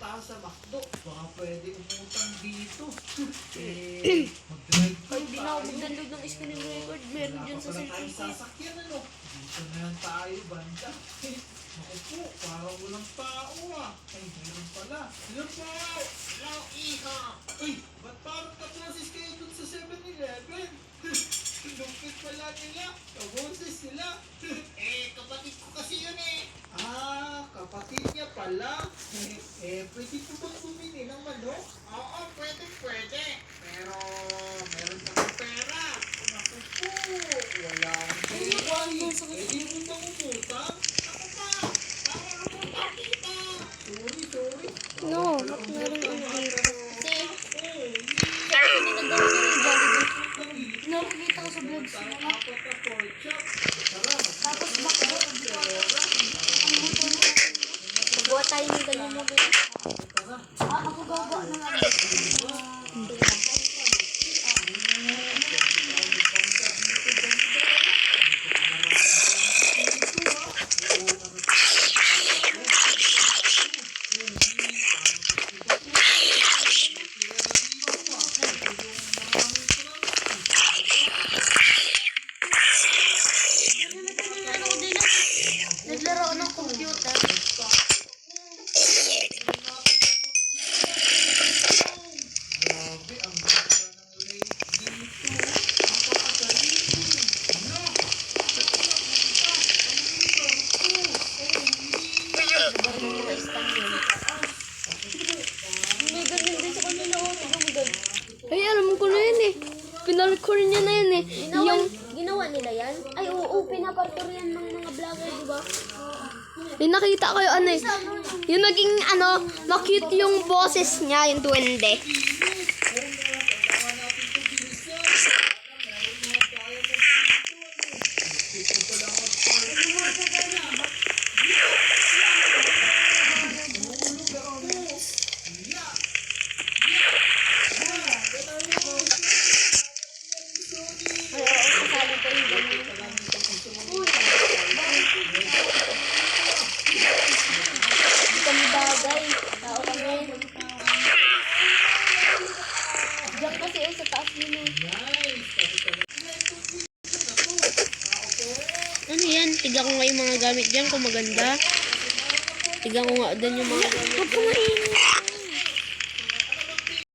tayo sa McDo. Baka pwede umutang dito. Mag-drive Ay, di na ako mag-download ng screen record. Meron dyan sa cellphone. cellphone ko. Sasakyan ano? Dito na lang tayo, banda. Ako po, parang walang tao ah. Ay, meron pala. Hello po! Hello, iha! Uy, ba't parang kaklasis kayo dun sa 7-Eleven? Lupit pala nila. Kaboses sila. Kapatid ko kasi yun eh. Kapatid niya pala. Pwede po bang bumili ng manok? Oo, pwede. Pero, meron pa ng pera. Naku po, wala akong pera. Pwede mo bang umutang? Ako pa, para umutang kita. Sorry. No, meron ano dito. Kasi, Oo, hindi nag-download yung Jollibee. Nakikita ko sa vlogs nila. apat na pork chop. Tapos McDo. Ang buto mo. Magawa tayo ng ganyan mo. Ako gawa ng ano. Naglaro ako ng computer. Grabe, ang ganda ng lake dito. Ang kakagaling. No! May ganyan din sa kanila. Tignan mo doon. Ay, alam ko na yan eh. Pinarecord niya na yan eh. Ginawa nila yan? Ay, oo, pinaparkour yan ng mga vlogger, di ba? Yung nakita ko yung ano eh. Yung naging ano, na-cute yung boses niya, yung duwende. Ay, oo, kasali ko yung ganyan. Hindi kami bagay. Tao kami. Diyan kasi sa taas nila. Ano yan? Tignan ko nga yung mga gamit dyan kung maganda. Tignan ko nga din yung mga gamit. Huwag ka mainit.